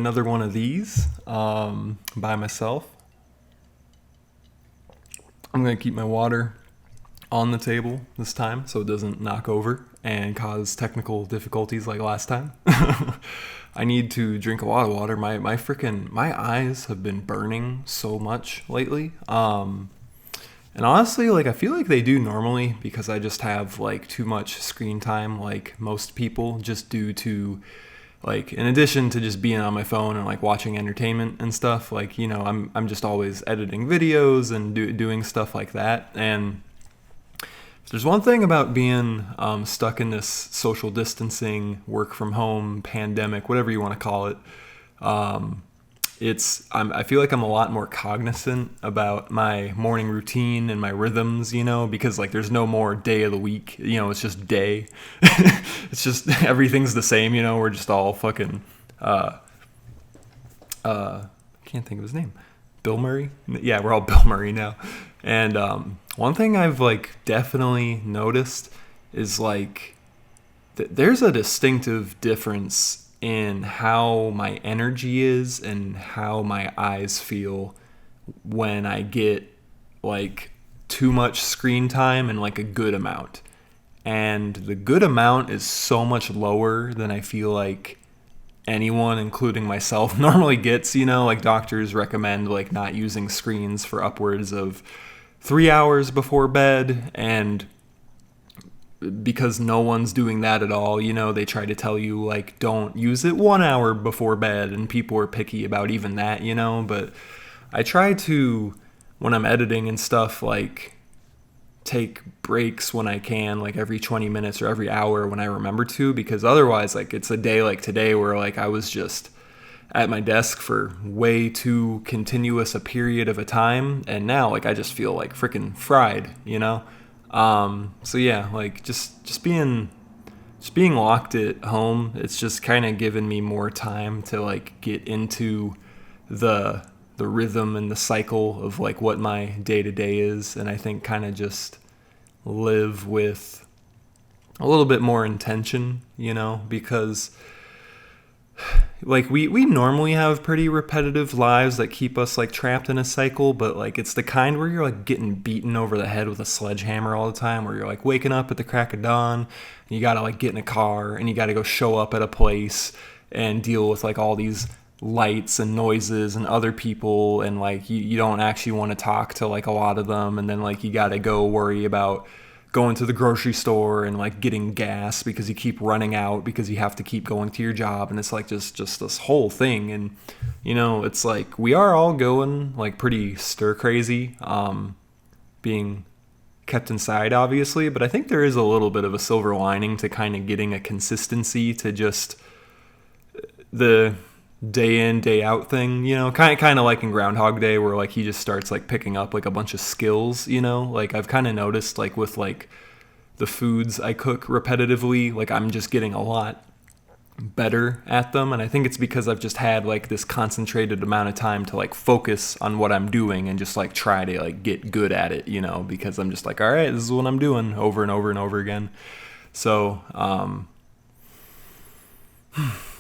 another one of these by myself. I'm going to keep my water on the table this time so it doesn't knock over and cause technical difficulties like last time. I need to drink a lot of water. My eyes have been burning so much lately. And honestly, like I feel like they do normally because I just have like too much screen time like most people, just due to like, in addition to just being on my phone and like watching entertainment and stuff, like, you know, I'm just always editing videos and doing stuff like that. And if there's one thing about being stuck in this social distancing, work from home, pandemic, whatever you want to call it, I feel like I'm a lot more cognizant about my morning routine and my rhythms, you know, because like there's no more day of the week, you know, it's just day. It's just everything's the same, you know, we're just all fucking can't think of his name. Bill Murray? Yeah, we're all Bill Murray now. And one thing I've like definitely noticed is like there's a distinctive difference in how my energy is and how my eyes feel when I get like too much screen time and like a good amount. And the good amount is so much lower than I feel like anyone, including myself, normally gets, you know, like doctors recommend like not using screens for upwards of 3 hours before bed, and because no one's doing that at all, you know, they try to tell you like don't use it 1 hour before bed, and people are picky about even that, you know. But I try to, when I'm editing and stuff, like take breaks when I can, like every 20 minutes or every hour when I remember to, because otherwise like it's a day like today where like I was just at my desk for way too continuous a period of a time, and now like I just feel like freaking fried, you know. So yeah, like just being locked at home, it's just kind of given me more time to like get into the rhythm and the cycle of like what my day-to-day is, and I think kind of just live with a little bit more intention, you know, because like we normally have pretty repetitive lives that keep us like trapped in a cycle, but like it's the kind where you're like getting beaten over the head with a sledgehammer all the time, where you're like waking up at the crack of dawn and you gotta like get in a car and you gotta go show up at a place and deal with like all these lights and noises and other people, and like you don't actually want to talk to like a lot of them, and then like you gotta go worry about going to the grocery store and like getting gas because you keep running out because you have to keep going to your job, and it's like just this whole thing. And you know, it's like we are all going like pretty stir crazy, being kept inside obviously, but I think there is a little bit of a silver lining to kind of getting a consistency to just the day in day out thing, you know, kind of like in Groundhog Day, where like he just starts like picking up like a bunch of skills, you know. Like I've kind of noticed like with like the foods I cook repetitively, like I'm just getting a lot better at them, and I think it's because I've just had like this concentrated amount of time to like focus on what I'm doing and just like try to like get good at it, you know, because I'm just like, all right, this is what I'm doing over and over and over again. So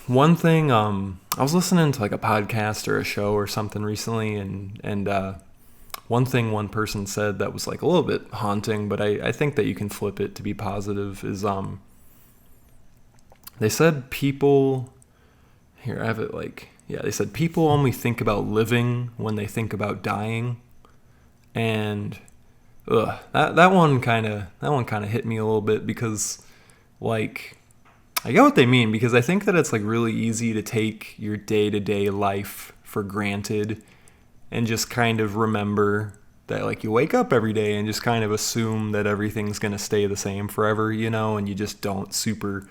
one thing, I was listening to like a podcast or a show or something recently, and one thing one person said that was like a little bit haunting, but I think that you can flip it to be positive, is they said people, here I have it like, yeah, they said people only think about living when they think about dying. And that one kind of hit me a little bit, because like I get what they mean, because I think that it's like really easy to take your day-to-day life for granted and just kind of remember that like you wake up every day and just kind of assume that everything's going to stay the same forever, you know, and you just don't super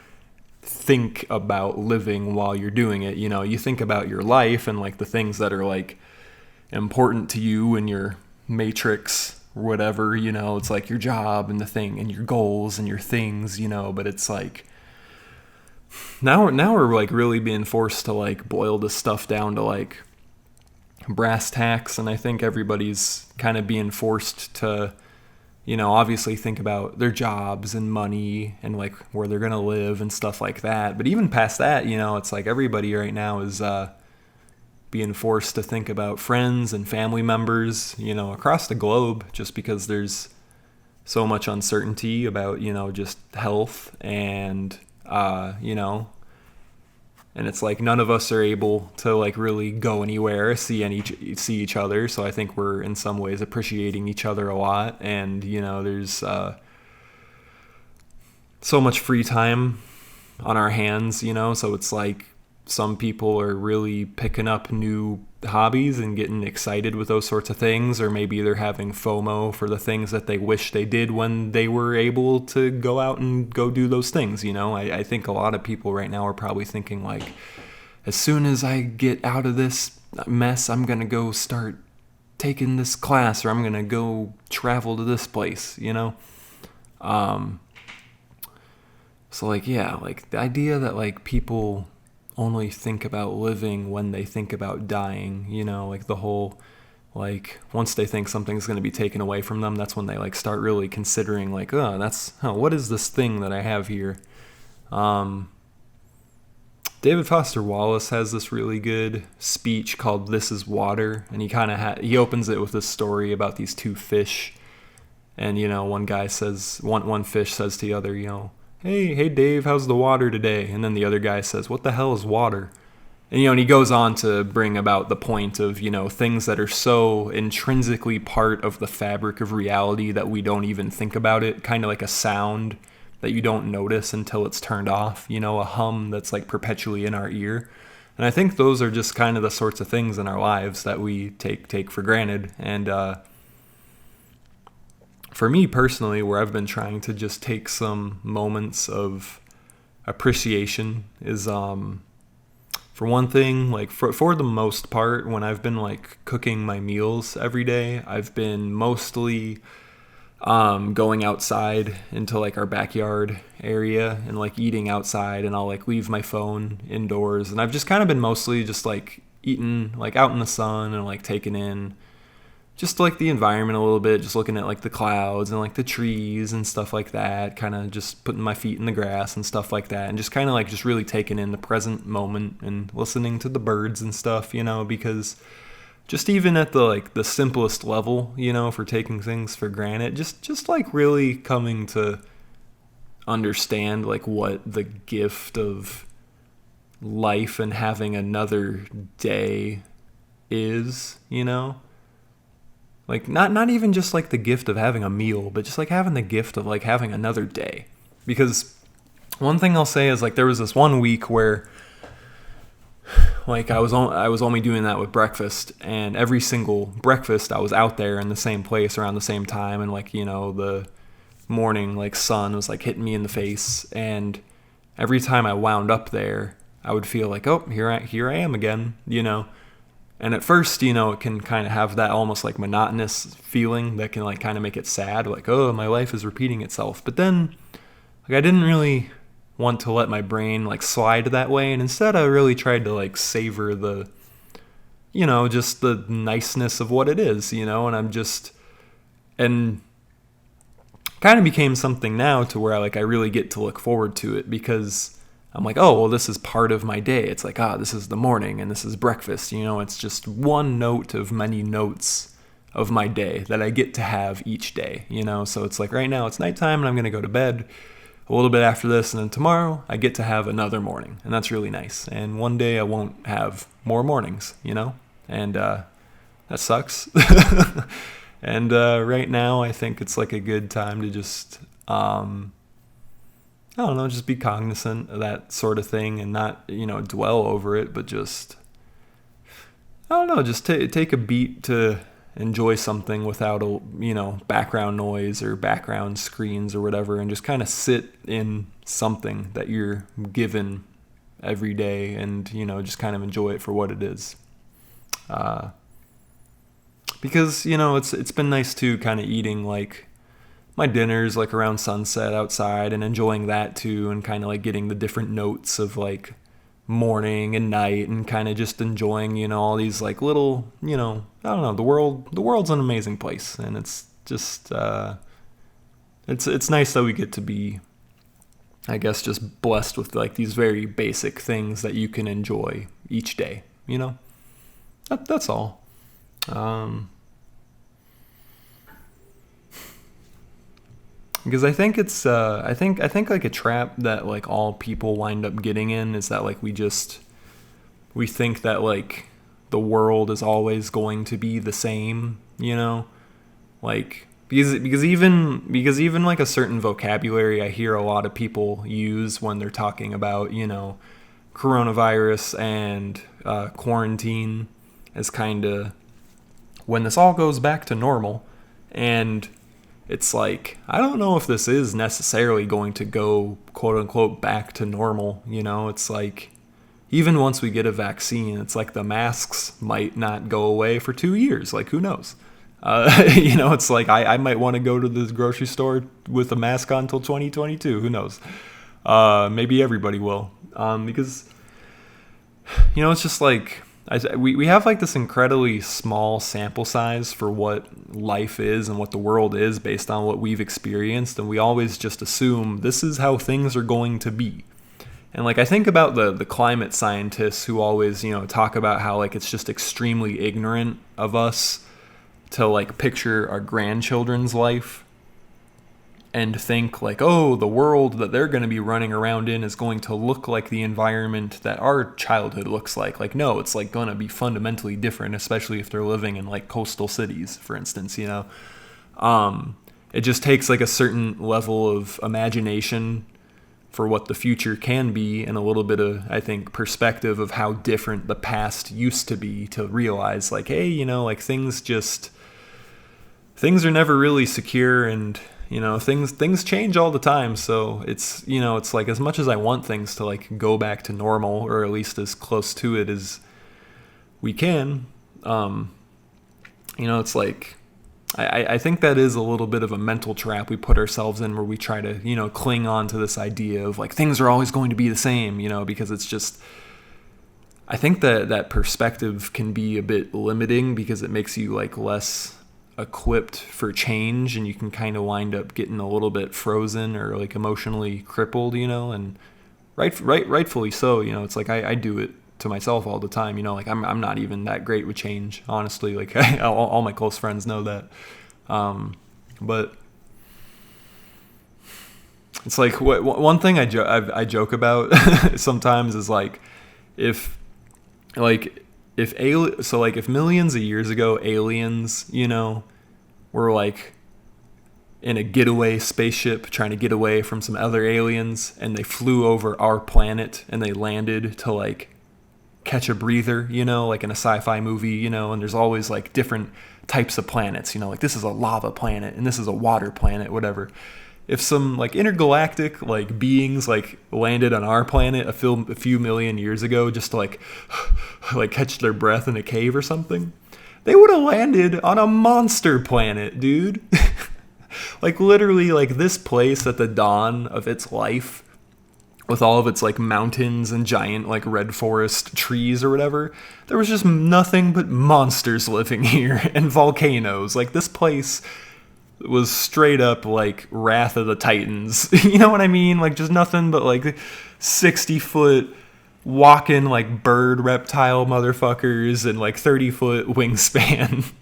think about living while you're doing it. You know, you think about your life and like the things that are like important to you and your matrix or whatever, you know, it's like your job and the thing and your goals and your things, you know, but it's like now we're like really being forced to like boil this stuff down to like brass tacks, and I think everybody's kind of being forced to, you know, obviously think about their jobs and money and like where they're gonna live and stuff like that. But even past that, you know, it's like everybody right now is being forced to think about friends and family members, across the globe, just because there's so much uncertainty about, just health and, and it's like none of us are able to like really go anywhere, see each other. So I think we're in some ways appreciating each other a lot. And, there's so much free time on our hands, so it's like some people are really picking up new hobbies and getting excited with those sorts of things, or maybe they're having FOMO for the things that they wish they did when they were able to go out and go do those things. I think a lot of people right now are probably thinking like, as soon as I get out of this mess, I'm going to go start taking this class, or I'm going to go travel to this place, So like, yeah, like the idea that like people only think about living when they think about dying, like the whole, like once they think something's going to be taken away from them, that's when they like start really considering like, what is this thing that I have here? David Foster Wallace has this really good speech called "This Is Water," and he opens it with this story about these two fish, and one fish says to the other, Hey Dave, how's the water today? And then the other guy says, what the hell is water? And he goes on to bring about the point of, things that are so intrinsically part of the fabric of reality that we don't even think about it, kind of like a sound that you don't notice until it's turned off, a hum that's like perpetually in our ear. And I think those are just kind of the sorts of things in our lives that we take for granted. And for me personally, where I've been trying to just take some moments of appreciation is, for one thing, like for the most part, when I've been like cooking my meals every day, I've been mostly going outside into like our backyard area and like eating outside, and I'll like leave my phone indoors, and I've just kind of been mostly just like eating like out in the sun and like taking in just like the environment a little bit, just looking at like the clouds and like the trees and stuff like that, kind of just putting my feet in the grass and stuff like that, and just kind of like just really taking in the present moment and listening to the birds and stuff, because just even at the simplest level, for taking things for granted, just like really coming to understand like what the gift of life and having another day is, Like, not even just, like, the gift of having a meal, but just, like, having the gift of, like, having another day. Because one thing I'll say is, like, there was this one week where, like, I was only doing that with breakfast, and every single breakfast I was out there in the same place around the same time, and, like, the morning, like, sun was, like, hitting me in the face, and every time I wound up there, I would feel like, oh, here I am again, And at first, it can kind of have that almost like monotonous feeling that can like kind of make it sad, like, oh, my life is repeating itself. But then, like, I didn't really want to let my brain like slide that way, and instead I really tried to like savor the, just the niceness of what it is, and kind of became something now to where I really get to look forward to it, because I'm like, oh, well, this is part of my day. It's like, this is the morning and this is breakfast. It's just one note of many notes of my day that I get to have each day, So it's like right now it's nighttime and I'm going to go to bed a little bit after this. And then tomorrow I get to have another morning, and that's really nice. And one day I won't have more mornings, and that sucks. And right now I think it's like a good time to just, I don't know, just be cognizant of that sort of thing and not, dwell over it, but just, I don't know, just take a beat to enjoy something without background noise or background screens or whatever, and just kind of sit in something that you're given every day and, just kind of enjoy it for what it is. Because, it's been nice too, kind of eating like my dinners like around sunset outside and enjoying that too, and kind of like getting the different notes of like morning and night, and kind of just enjoying, all these like little, I don't know, the world's an amazing place, and it's just, it's nice that we get to be, I guess, just blessed with like these very basic things that you can enjoy each day, That's all. Because I think it's I think like a trap that like all people wind up getting in is that like we think that like the world is always going to be the same, like because even like a certain vocabulary I hear a lot of people use when they're talking about coronavirus and quarantine as kind of when this all goes back to normal. And it's like, I don't know if this is necessarily going to go, quote unquote, back to normal. It's like, even once we get a vaccine, it's like the masks might not go away for 2 years. Like, who knows? It's like, I might want to go to the grocery store with a mask on until 2022. Who knows? Maybe everybody will. Because, it's just like, we have like this incredibly small sample size for what life is and what the world is based on what we've experienced, and we always just assume this is how things are going to be. And like I think about the climate scientists who always talk about how like it's just extremely ignorant of us to like picture our grandchildren's life and think like, oh, the world that they're going to be running around in is going to look like the environment that our childhood looks like. Like, no, it's like going to be fundamentally different, especially if they're living in like coastal cities, for instance, It just takes like a certain level of imagination for what the future can be and a little bit of, I think, perspective of how different the past used to be to realize like, hey, like things are never really secure, and things change all the time. So it's it's like, as much as I want things to like go back to normal, or at least as close to it as we can, it's like I think that is a little bit of a mental trap we put ourselves in, where we try to cling on to this idea of like things are always going to be the same, because it's just, I think that perspective can be a bit limiting because it makes you like less equipped for change, and you can kind of wind up getting a little bit frozen or like emotionally crippled, and rightfully so. It's like I do it to myself all the time. Like I'm not even that great with change, honestly. Like all my close friends know that. But it's like one thing I joke about sometimes is like if millions of years ago aliens, were like in a getaway spaceship trying to get away from some other aliens, and they flew over our planet and they landed to like catch a breather, like in a sci-fi movie, and there's always like different types of planets, like this is a lava planet and this is a water planet, whatever. If some like intergalactic like beings like landed on our planet a few million years ago just to like catch their breath in a cave or something, they would have landed on a monster planet, dude. Like literally like this place at the dawn of its life, with all of its like mountains and giant like red forest trees or whatever, there was just nothing but monsters living here and volcanoes. Like this place was straight up like Wrath of the Titans. You know what I mean? Like just nothing but like 60-foot walking like bird reptile motherfuckers and like 30-foot wingspan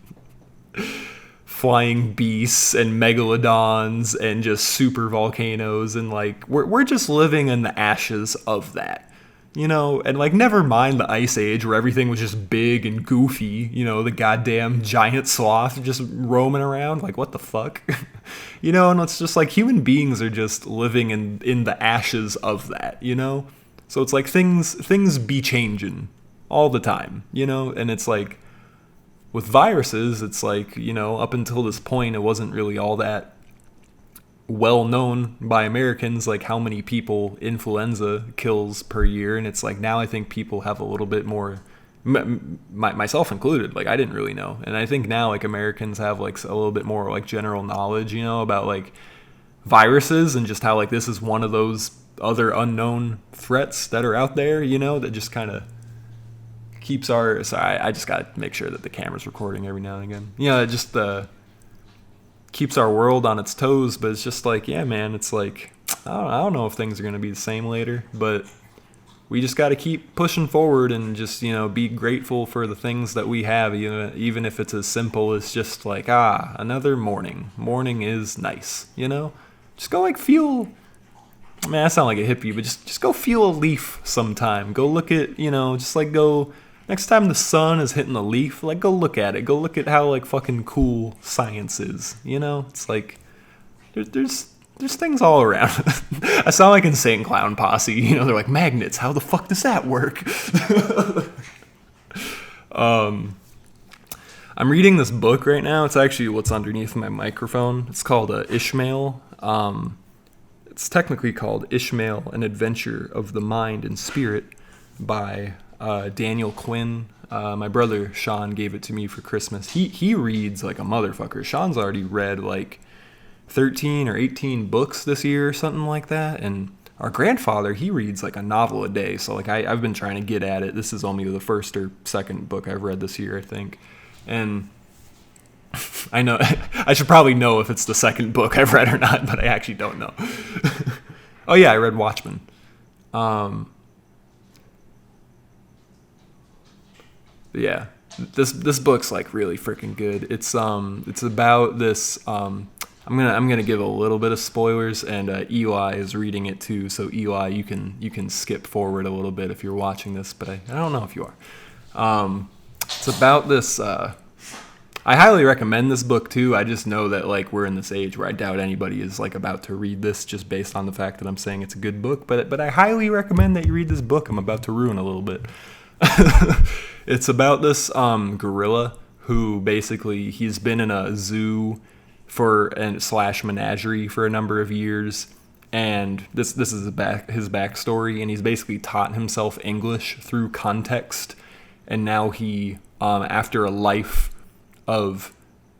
flying beasts and megalodons and just super volcanoes, and like we're just living in the ashes of that. And like never mind the Ice Age where everything was just big and goofy, the goddamn giant sloth just roaming around, like what the fuck? And it's just like human beings are just living in the ashes of that, So it's like things be changing all the time, and it's like with viruses, it's like, up until this point, it wasn't really all that well known by Americans, like how many people influenza kills per year. And it's like now I think people have a little bit more, myself included, like I didn't really know. And I think now like Americans have like a little bit more like general knowledge, about like viruses and just how like this is one of those other unknown threats that are out there, that just kind of keeps our, sorry, I just got to make sure that the camera's recording every now and again. It just keeps our world on its toes, but it's just like, yeah, man, it's like, I don't know if things are going to be the same later, but we just got to keep pushing forward and just, be grateful for the things that we have, even if it's as simple as just like, another morning. Morning is nice, Just go feel, I sound like a hippie, but just go feel a leaf sometime. Go look at, just go, next time the sun is hitting a leaf, go look at it. Go look at how fucking cool science is, It's there's things all around. I sound like Insane Clown Posse. They're like, magnets, how the fuck does that work? I'm reading this book right now. It's actually what's underneath my microphone. It's called Ishmael. It's technically called Ishmael, An Adventure of the Mind and Spirit by Daniel Quinn. My brother Sean gave it to me for Christmas. He reads like a motherfucker. Sean's already read 13 or 18 books this year or something like that, and our grandfather, he reads a novel a day, so I've been trying to get at it. This is only the first or second book I've read this year, I think, and I know I should probably know if it's the second book I've read or not, but I actually don't know. Oh yeah, I read Watchmen. Yeah, this book's really freaking good. It's about this I'm gonna give a little bit of spoilers, and Eli is reading it too. So Eli, you can skip forward a little bit if you're watching this, but I don't know if you are. It's about this. I highly recommend this book too. I just know that we're in this age where I doubt anybody is about to read this just based on the fact that I'm saying it's a good book. But I highly recommend that you read this book. I'm about to ruin a little bit. It's about this gorilla who basically he's been in a zoo / menagerie for a number of years, and this is his backstory, and he's basically taught himself English through context, and now he after a life of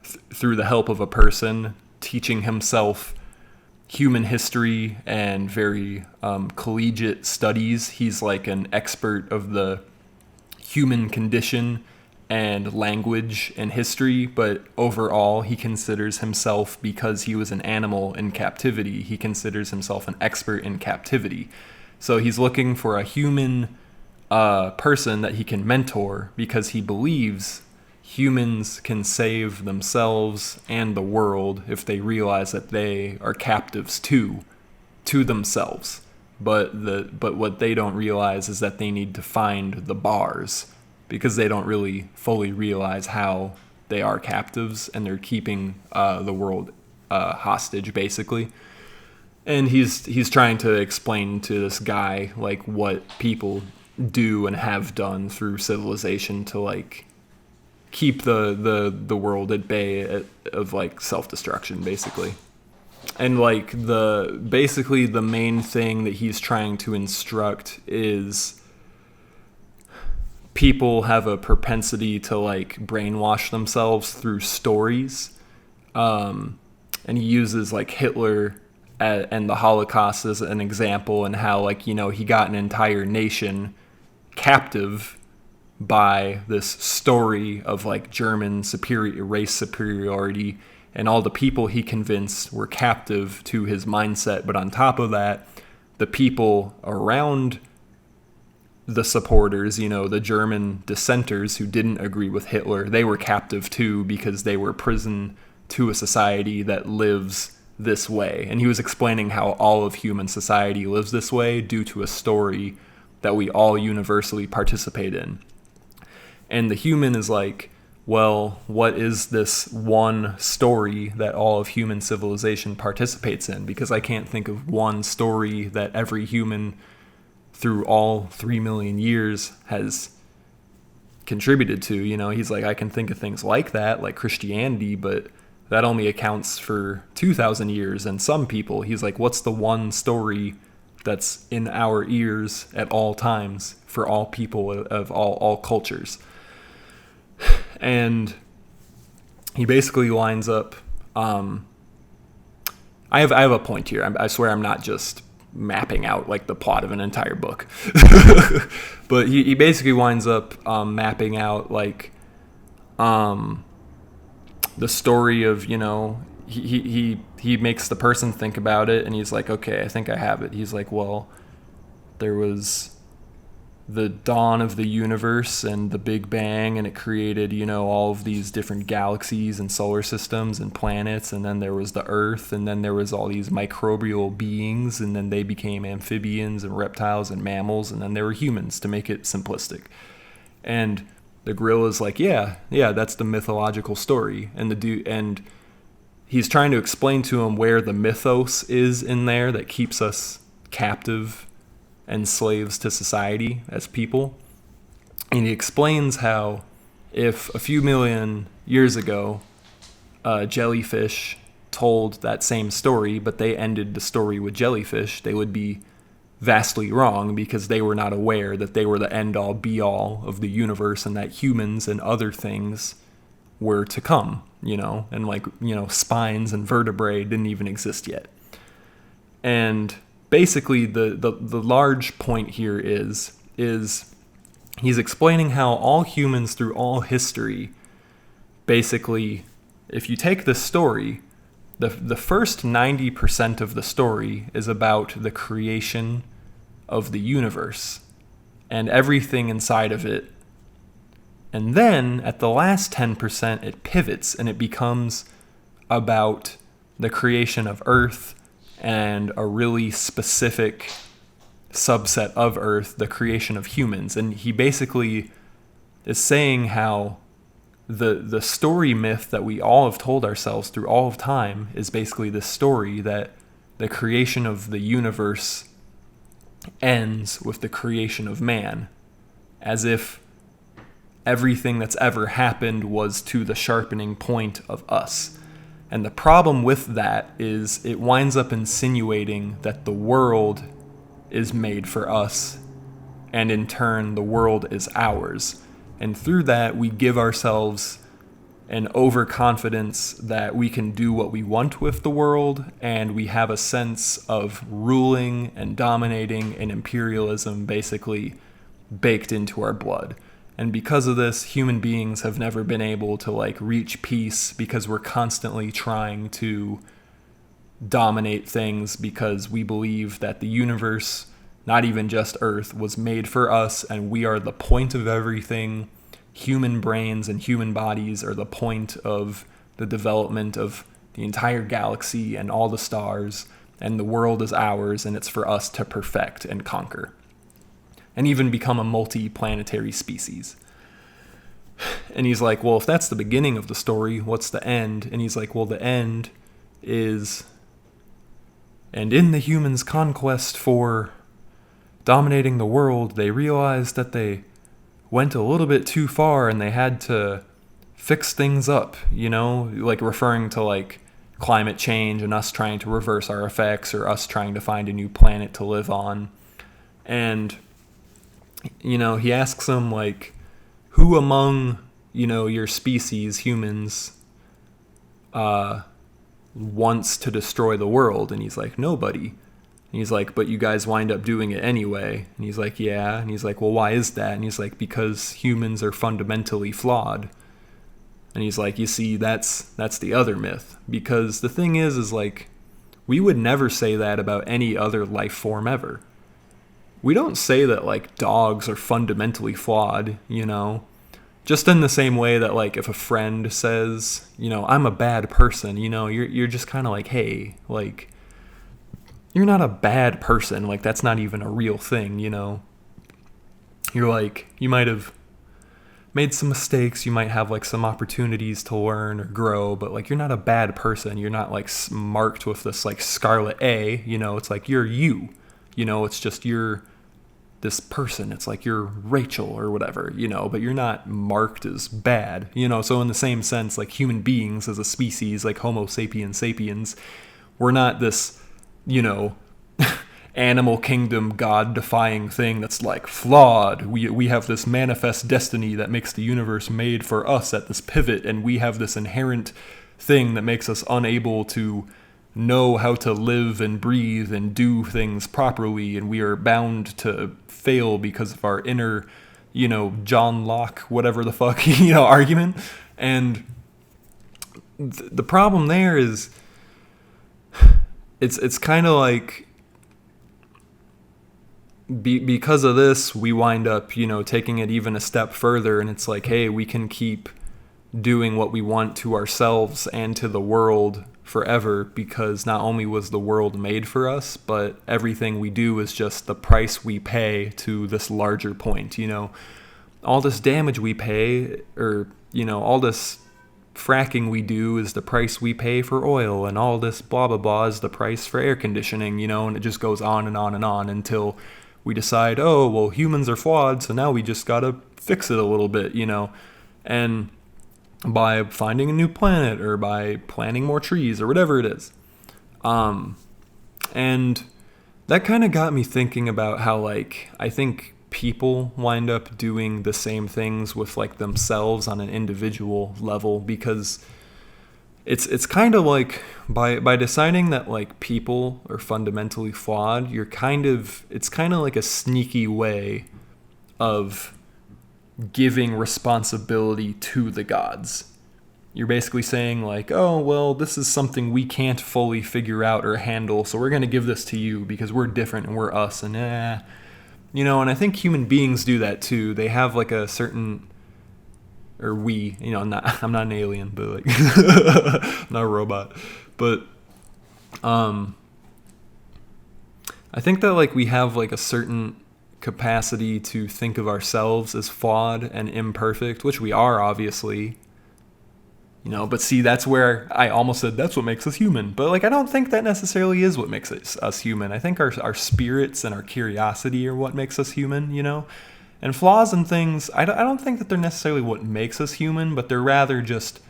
through the help of a person teaching himself human history and very collegiate studies, he's an expert of the human condition and language and history, but overall he considers himself, because he was an animal in captivity, he considers himself an expert in captivity. So he's looking for a human person that he can mentor, because he believes humans can save themselves and the world if they realize that they are captives to themselves. But what they don't realize is that they need to find the bars, because they don't really fully realize how they are captives and they're keeping the world hostage, basically. And he's trying to explain to this guy what people do and have done through civilization to keep the world at bay of self-destruction, basically. And basically the main thing that he's trying to instruct is people have a propensity to brainwash themselves through stories, and he uses Hitler and the Holocaust as an example, and how he got an entire nation captive by this story of German race superiority, and all the people he convinced were captive to his mindset. But on top of that, the people around the supporters, the German dissenters who didn't agree with Hitler, they were captive too, because they were prison to a society that lives this way. And he was explaining how all of human society lives this way due to a story that we all universally participate in. And the human is well, what is this one story that all of human civilization participates in? Because I can't think of one story that every human through all 3 million years has contributed to. He's I can think of things like that, like Christianity, but that only accounts for 2,000 years. And some people, he's what's the one story that's in our ears at all times for all people of all cultures? And he basically winds up, I have a point here. I swear I'm not just mapping out the plot of an entire book. But he basically winds up mapping out the story of, he makes the person think about it, and he's okay, I think I have it. He's well, there was the dawn of the universe and the Big Bang, and it created, all of these different galaxies and solar systems and planets, and then there was the Earth, and then there was all these microbial beings, and then they became amphibians and reptiles and mammals, and then there were humans, to make it simplistic. And the gorilla's like, yeah, that's the mythological story. And he's trying to explain to him where the mythos is in there that keeps us captive and slaves to society as people. And he explains how if a few million years ago jellyfish told that same story, but they ended the story with jellyfish, they would be vastly wrong, because they were not aware that they were the end-all be-all of the universe, and that humans and other things were to come, and spines and vertebrae didn't even exist yet. And basically the large point here is he's explaining how all humans through all history, basically, if you take this story, the first 90% of the story is about the creation of the universe and everything inside of it. And then at the last 10%, it pivots and it becomes about the creation of Earth and a really specific subset of Earth, the creation of humans. And he basically is saying how the story myth that we all have told ourselves through all of time is basically this story that the creation of the universe ends with the creation of man, as if everything that's ever happened was to the sharpening point of us. And the problem with that is it winds up insinuating that the world is made for us, and in turn the world is ours. And through that we give ourselves an overconfidence that we can do what we want with the world, and we have a sense of ruling and dominating and imperialism basically baked into our blood. And because of this, human beings have never been able to reach peace, because we're constantly trying to dominate things, because we believe that the universe, not even just Earth, was made for us, and we are the point of everything. Human brains and human bodies are the point of the development of the entire galaxy and all the stars, and the world is ours, and it's for us to perfect and conquer, and even become a multi-planetary species. And he's like, well, if that's the beginning of the story, what's the end? And he's like, well, the end is, and in the humans' conquest for dominating the world, they realized that they went a little bit too far, and they had to fix things up, referring to climate change and us trying to reverse our effects, or us trying to find a new planet to live on. And he asks them, who among, your species, humans, wants to destroy the world? And he's like, nobody. And he's like, but you guys wind up doing it anyway. And he's like, yeah. And he's like, well, why is that? And he's like, because humans are fundamentally flawed. And he's like, you see, that's the other myth. Because the thing is we would never say that about any other life form ever. We don't say that dogs are fundamentally flawed, just in the same way that if a friend says, I'm a bad person, you're just kind of hey, you're not a bad person, that's not even a real thing, you're you might have made some mistakes, you might have some opportunities to learn or grow, but you're not a bad person. You're not marked with this scarlet A, it's you're you, it's just you're this person. It's you're Rachel or whatever, but you're not marked as bad, so in the same sense, human beings as a species, Homo sapiens sapiens, we're not this, animal kingdom god-defying thing that's flawed. We have this manifest destiny that makes the universe made for us at this pivot, and we have this inherent thing that makes us unable to know how to live and breathe and do things properly, and we are bound to fail because of our inner, John Locke, whatever the fuck, argument. And the problem there is it's kind of because of this, we wind up, taking it even a step further, and it's like, hey, we can keep doing what we want to ourselves and to the world forever, because not only was the world made for us, but everything we do is just the price we pay to this larger point. All this damage we pay, or all this fracking we do is the price we pay for oil, and all this blah blah blah is the price for air conditioning, and it just goes on and on and on until we decide, oh well, humans are flawed, so now we just gotta fix it a little bit, and by finding a new planet or by planting more trees or whatever it is. And that kind of got me thinking about how, I think people wind up doing the same things with, themselves on an individual level, because it's kind of by deciding that, people are fundamentally flawed, it's kind of like a sneaky way of giving responsibility to the gods. You're basically saying oh, well, this is something we can't fully figure out or handle, so we're going to give this to you because we're different and we're us, and and I think human beings do that too. They have a certain, or we, I'm not an alien, but I'm not a robot, but I think that we have a certain capacity to think of ourselves as flawed and imperfect, which we are, obviously, but see, that's where I almost said that's what makes us human, but I don't think that necessarily is what makes us human. I think our spirits and our curiosity are what makes us human, and flaws and things, I don't think that they're necessarily what makes us human, but they're rather just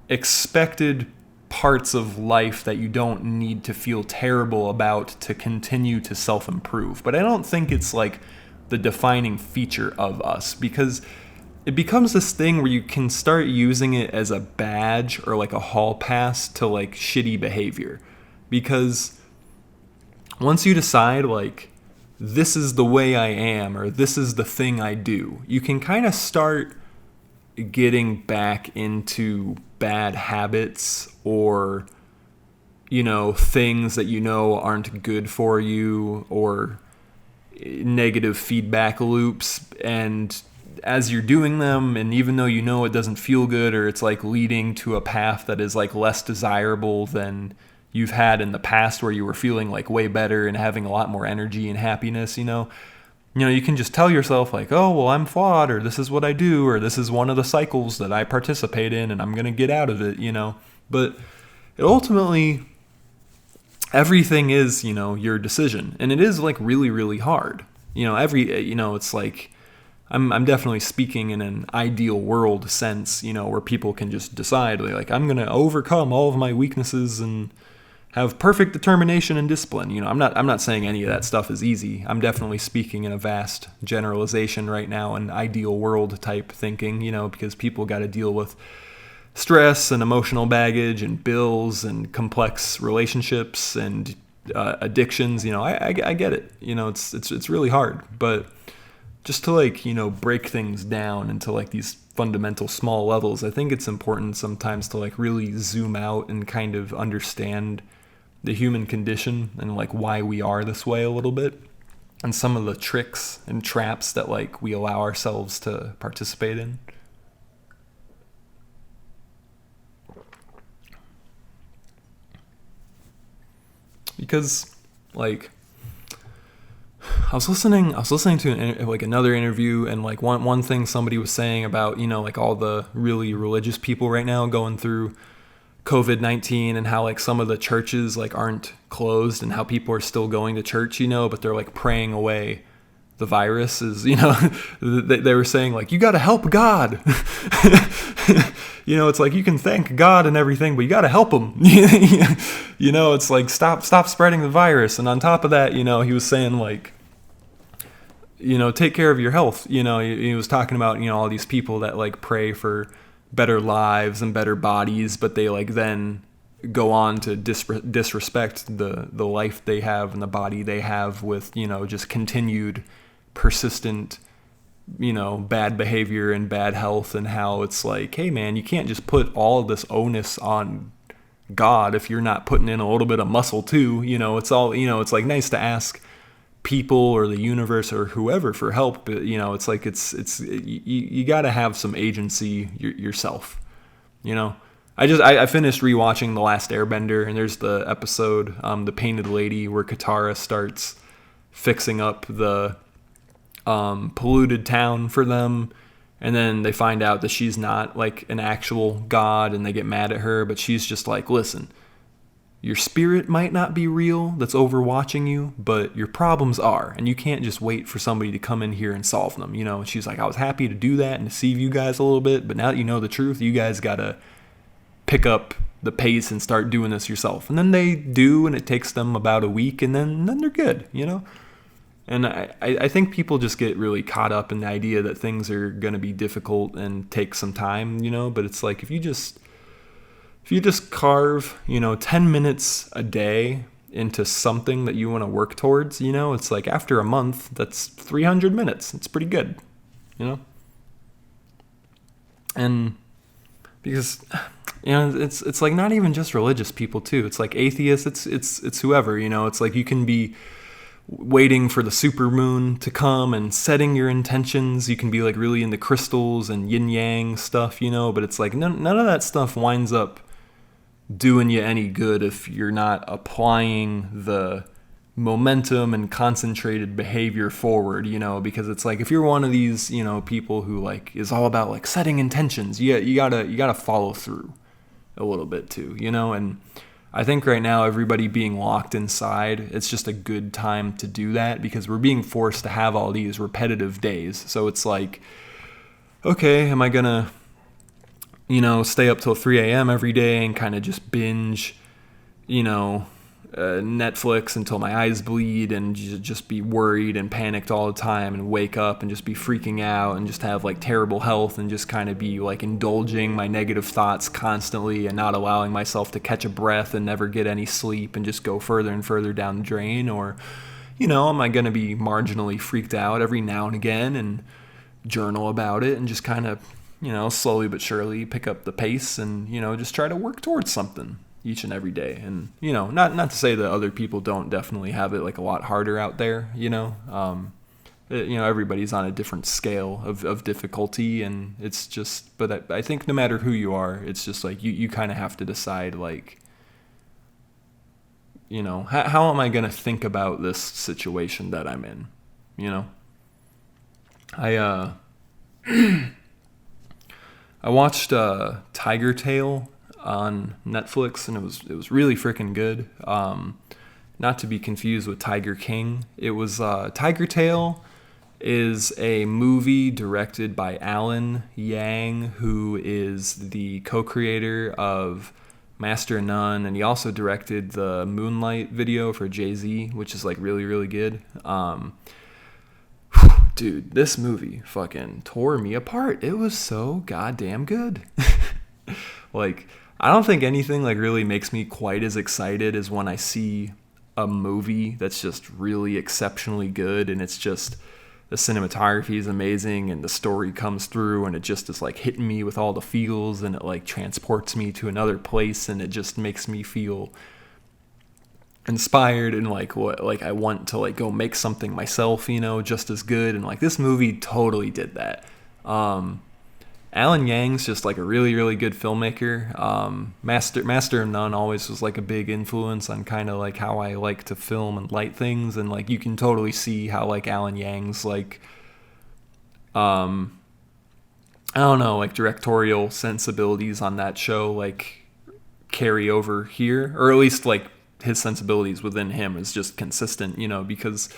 expected parts of life that you don't need to feel terrible about to continue to self-improve. But I don't think it's the defining feature of us, because it becomes this thing where you can start using it as a badge or a hall pass to shitty behavior. Because once you decide this is the way I am, or this is the thing I do, you can kind of start getting back into bad habits or things that aren't good for you, or negative feedback loops. And as you're doing them, and even though it doesn't feel good, or it's leading to a path that is less desirable than you've had in the past, where you were feeling way better and having a lot more energy and happiness, you can just tell yourself oh, well, I'm flawed, or this is what I do, or this is one of the cycles that I participate in and I'm going to get out of it, But it ultimately, everything is, your decision. And it is really, really hard. It's I'm definitely speaking in an ideal world sense, where people can just decide I'm going to overcome all of my weaknesses and have perfect determination and discipline. I'm not saying any of that stuff is easy. I'm definitely speaking in a vast generalization right now, an ideal world type thinking, because people got to deal with stress and emotional baggage and bills and complex relationships and addictions. I get it. It's really hard, but just to break things down into these fundamental small levels, I think it's important sometimes to really zoom out and kind of understand the human condition and why we are this way a little bit, and some of the tricks and traps that we allow ourselves to participate in. Because I was listening to another interview, and one thing somebody was saying about all the really religious people right now going through COVID-19, and how some of the churches aren't closed, and how people are still going to church, but they're praying away the virus. Is they were saying you got to help God. It's you can thank God and everything, but you got to help him. It's stop spreading the virus. And on top of that, he was saying take care of your health. He was talking about all these people that pray for better lives and better bodies, but they then go on to disrespect the life they have and the body they have with just continued persistent bad behavior and bad health, and how it's hey man, you can't just put all of this onus on God if you're not putting in a little bit of muscle too. It's all it's nice to ask people or the universe or whoever for help. But, you know, it's like you got to have some agency yourself, you know. I finished rewatching The Last Airbender, and there's the episode, The Painted Lady, where Katara starts fixing up the polluted town for them, and then they find out that she's not like an actual god, and they get mad at her, but she's just like, listen, your spirit might not be real that's overwatching you, but your problems are, and you can't just wait for somebody to come in here and solve them, you know. And she's like, I was happy to do that and deceive you guys a little bit, but now that you know the truth, you guys gotta pick up the pace and start doing this yourself. And then they do, and it takes them about a week, and then they're good, you know. And I think people just get really caught up in the idea that things are going to be difficult and take some time, you know. But it's like, if you just carve, you know, 10 minutes a day into something that you want to work towards, you know, it's like after a month, that's 300 minutes. It's pretty good, you know. And because, you know, it's like not even just religious people too. It's like atheists. It's whoever, you know. It's like you can be waiting for the supermoon to come and setting your intentions. You can be like really into crystals and yin yang stuff, you know. But it's like none of that stuff winds up doing you any good if you're not applying the momentum and concentrated behavior forward, you know. Because it's like, if you're one of these, you know, people who like is all about like setting intentions, you gotta follow through a little bit too, you know. And I think right now, everybody being locked inside, it's just a good time to do that, because we're being forced to have all these repetitive days. So it's like, okay, am I gonna, you know, stay up till 3 a.m. every day and kind of just binge, you know, Netflix until my eyes bleed, and just be worried and panicked all the time, and wake up and just be freaking out and just have like terrible health, and just kind of be like indulging my negative thoughts constantly and not allowing myself to catch a breath and never get any sleep and just go further and further down the drain? Or, you know, am I going to be marginally freaked out every now and again and journal about it and just kind of, you know, slowly but surely pick up the pace and, you know, just try to work towards something each and every day? And, you know, not to say that other people don't definitely have it like a lot harder out there, you know. You know, everybody's on a different scale of difficulty, and it's just, but I think no matter who you are, it's just like you kind of have to decide, like, you know, how am I going to think about this situation that I'm in, you know. I watched Tigertail on Netflix, and it was really freaking good. Not to be confused with Tiger King. It was Tigertail is a movie directed by Alan Yang, who is the co-creator of Master and None, and he also directed the Moonlight video for Jay-Z, which is like really, really good. Dude, this movie fucking tore me apart. It was so goddamn good. Like, I don't think anything like really makes me quite as excited as when I see a movie that's just really exceptionally good, and it's just, the cinematography is amazing, and the story comes through, and it just is like hitting me with all the feels, and it like transports me to another place, and it just makes me feel inspired, and like what, like I want to like go make something myself, you know, just as good. And like this movie totally did that. Alan Yang's just like a really, really good filmmaker. Master of None always was like a big influence on kind of like how I like to film and light things, and like you can totally see how like Alan Yang's like I don't know, like directorial sensibilities on that show like carry over here, or at least like his sensibilities within him is just consistent, you know, because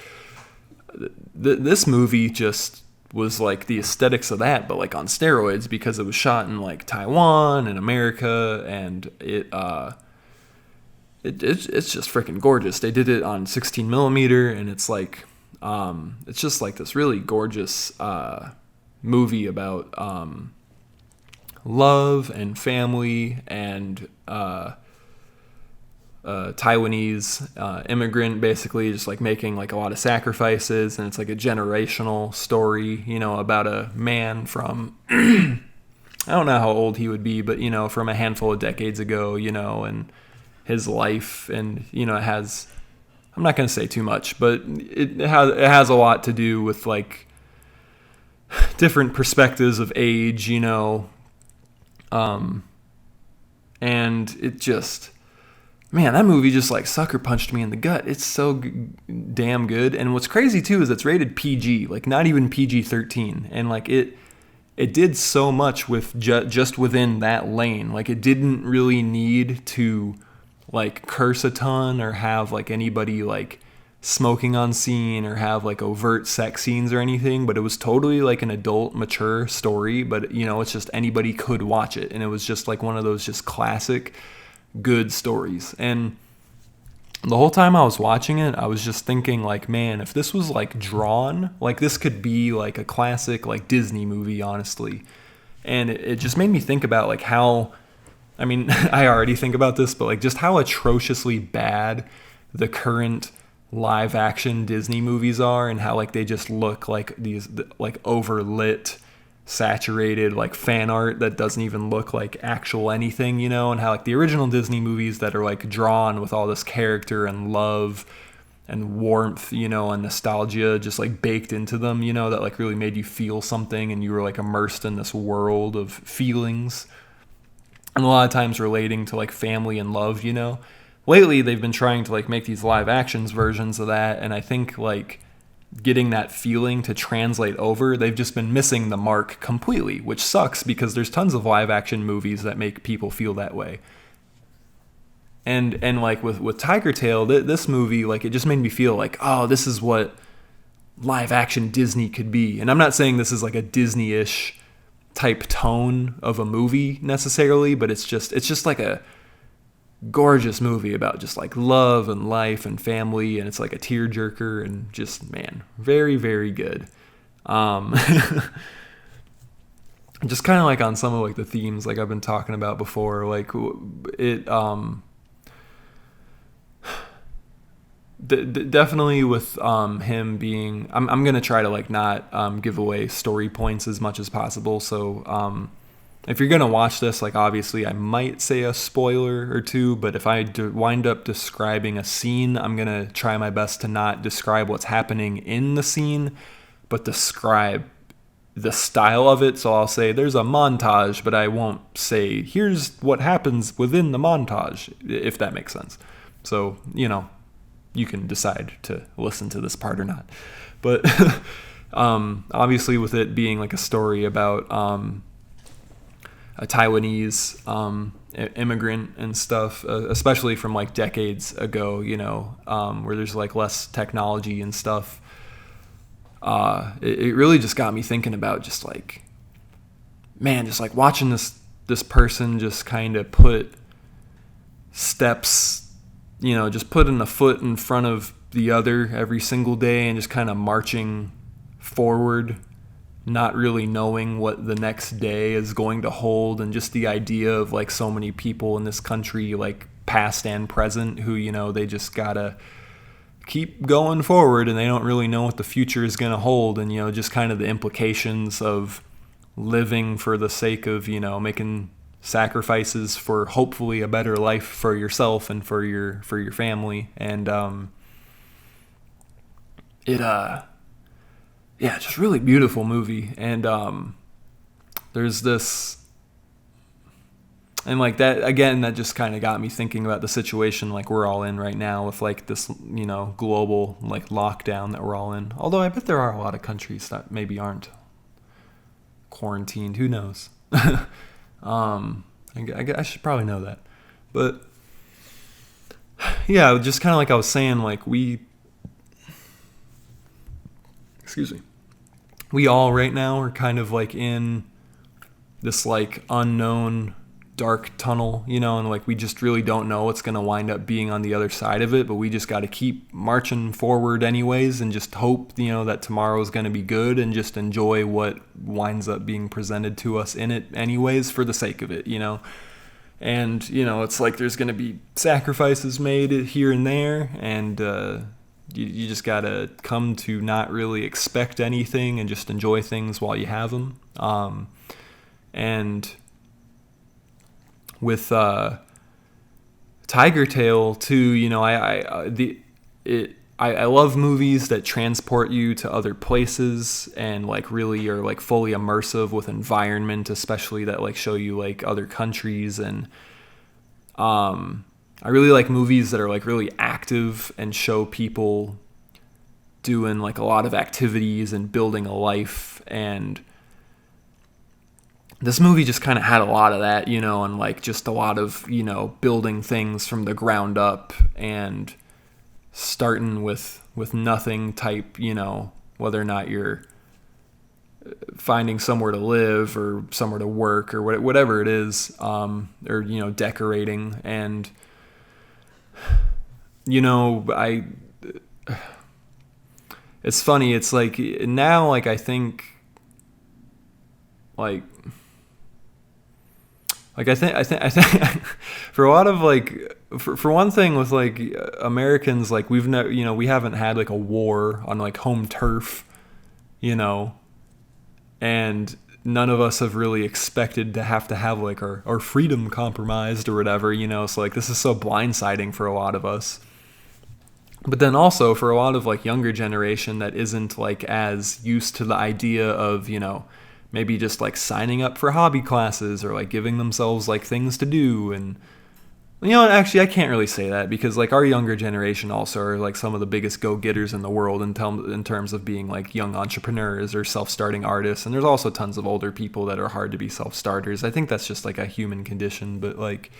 this movie just was like the aesthetics of that, but like on steroids, because it was shot in like Taiwan and America, and it's just freaking gorgeous. They did it on 16 millimeter, and it's like it's just like this really gorgeous movie about love and family and Taiwanese immigrant, basically just like making like a lot of sacrifices, and it's like a generational story, you know, about a man from I don't know how old he would be, but you know, from a handful of decades ago, you know, and his life, and you know, it has I'm not going to say too much, but it has a lot to do with like different perspectives of age, and it just, man, that movie just like sucker punched me in the gut. It's so damn good. And what's crazy too is it's rated PG, like not even PG-13, and like it did so much with just within that lane. Like it didn't really need to like curse a ton or have like anybody like smoking on scene or have like overt sex scenes or anything, but it was totally like an adult mature story, but it's just anybody could watch it, and it was just like one of those just classic good stories. And the whole time I was watching it, I was just thinking like, man, if this was like drawn, like this could be like a classic like Disney movie, honestly. And it just made me think about like how, I mean, I already think about this, but like just how atrociously bad the current live action Disney movies are, and how like they just look like these like overlit, saturated like fan art that doesn't even look like actual anything, and how like the original Disney movies that are like drawn with all this character and love and warmth, and nostalgia just like baked into them, that like really made you feel something, and you were like immersed in this world of feelings. And a lot of times relating to like family and love, Lately they've been trying to like make these live actions versions of that, and I think like getting that feeling to translate over, they've just been missing the mark completely, which sucks because there's tons of live action movies that make people feel that way. And like with Tigertail, this movie, like it just made me feel like, oh, this is what live action Disney could be. And I'm not saying this is like a Disney-ish type tone of a movie necessarily, but it's just like a gorgeous movie about just like love and life and family, and it's like a tearjerker, and just, man, very, very good. Just kind of like on some of like the themes like I've been talking about before, like it definitely with him being, I'm gonna try to like not give away story points as much as possible, so if you're gonna watch this, like obviously I might say a spoiler or two, but if I wind up describing a scene, I'm gonna try my best to not describe what's happening in the scene, but describe the style of it. So I'll say there's a montage, but I won't say here's what happens within the montage, if that makes sense. So you can decide to listen to this part or not. But obviously with it being like a story about a Taiwanese immigrant and stuff, especially from like decades ago, where there's like less technology and stuff. It really just got me thinking about just like, man, just like watching this person just kind of put steps, just putting a foot in front of the other every single day and just kind of marching forward, not really knowing what the next day is going to hold, and just the idea of like so many people in this country, like past and present, who they just gotta keep going forward and they don't really know what the future is going to hold, and just kind of the implications of living for the sake of making sacrifices for hopefully a better life for yourself and for your family. And yeah, just really beautiful movie. And there's this, and like that again, that just kind of got me thinking about the situation like we're all in right now with like this global like lockdown that we're all in. Although I bet there are a lot of countries that maybe aren't quarantined, who knows. I should probably know that. But yeah, just kind of like I was saying, like we all right now are kind of like in this like unknown dark tunnel, and like we just really don't know what's going to wind up being on the other side of it, but we just got to keep marching forward anyways, and just hope that tomorrow is going to be good, and just enjoy what winds up being presented to us in it anyways for the sake of it, and it's like there's going to be sacrifices made here and there, and you just got to come to not really expect anything and just enjoy things while you have them. And with Tigertail too, I love movies that transport you to other places and like really are like fully immersive with environment, especially that like show you like other countries. And I really like movies that are like really active and show people doing like a lot of activities and building a life. And this movie just kind of had a lot of that, you know, and like just a lot of, you know, building things from the ground up and starting with nothing type, you know, whether or not you're finding somewhere to live or somewhere to work or whatever it is, or, you know, decorating. And, you know, it's funny. It's like now, like, I think I think for a lot of like, for one thing with like Americans, like we haven't had like a war on like home turf, you know, and none of us have really expected to have like our freedom compromised or whatever, you know. So like this is so blindsiding for a lot of us. But then also for a lot of like younger generation that isn't like as used to the idea of, you know, maybe just like signing up for hobby classes or like giving themselves like things to do. And, you know, actually I can't really say that because like our younger generation also are like some of the biggest go-getters in the world in terms of being like young entrepreneurs or self-starting artists. And there's also tons of older people that are hard to be self-starters. I think that's just like a human condition. But like,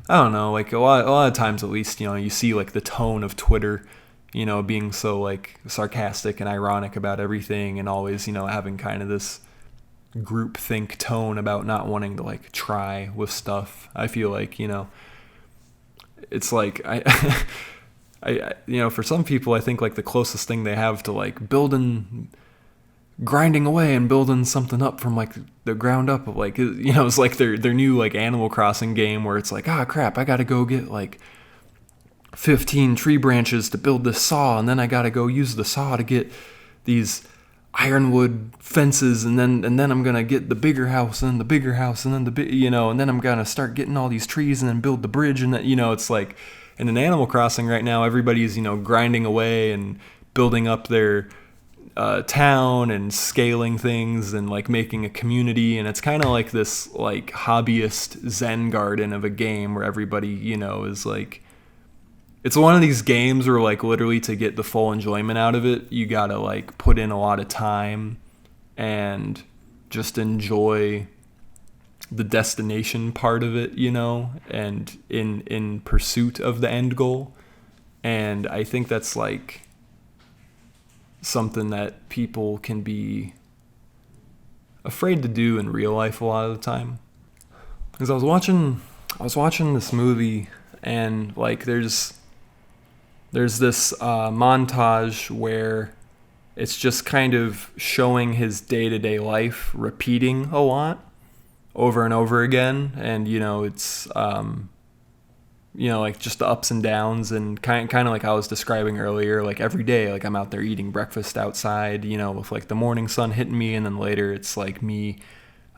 I don't know, like a lot of times at least, you know, you see like the tone of Twitter, you know, being so like sarcastic and ironic about everything and always, you know, having kind of this groupthink tone about not wanting to like try with stuff. I feel like, you know, it's like I you know, for some people I think like the closest thing they have to like grinding away and building something up from like the ground up of like, you know, it's like their new like Animal Crossing game where it's like, crap, I gotta go get like 15 tree branches to build this saw, and then I gotta go use the saw to get these ironwood fences, and then I'm gonna get the bigger house and the bigger house and then you know, and then I'm gonna start getting all these trees and then build the bridge. And that, you know, it's like in an Animal Crossing right now, everybody's, you know, grinding away and building up their town and scaling things and like making a community. And it's kind of like this like hobbyist Zen garden of a game where everybody, you know, is like, it's one of these games where like literally to get the full enjoyment out of it, you gotta like put in a lot of time and just enjoy the destination part of it, you know, and in pursuit of the end goal. And I think that's like something that people can be afraid to do in real life a lot of the time. Because I was watching this movie, and like there's this montage where it's just kind of showing his day-to-day life repeating a lot over and over again. And, you know, it's, you know, like just the ups and downs, and kind of like I was describing earlier, like every day, like I'm out there eating breakfast outside, you know, with like the morning sun hitting me, and then later it's like me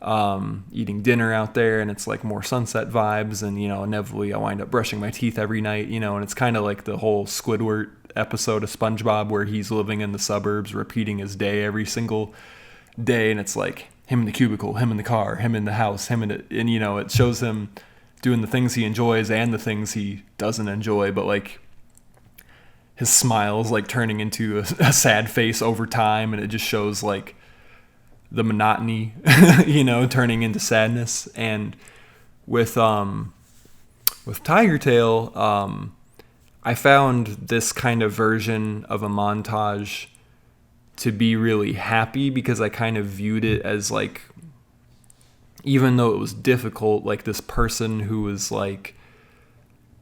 eating dinner out there, and it's like more sunset vibes, and, you know, inevitably I wind up brushing my teeth every night, you know. And it's kind of like the whole Squidward episode of SpongeBob where he's living in the suburbs repeating his day every single day, and it's like him in the cubicle, him in the car, him in the house, and you know, it shows him doing the things he enjoys and the things he doesn't enjoy, but like his smile's like turning into a sad face over time, and it just shows like the monotony, you know, turning into sadness. And with Tigertail, I found this kind of version of a montage to be really happy, because I kind of viewed it as like, even though it was difficult, like this person who was like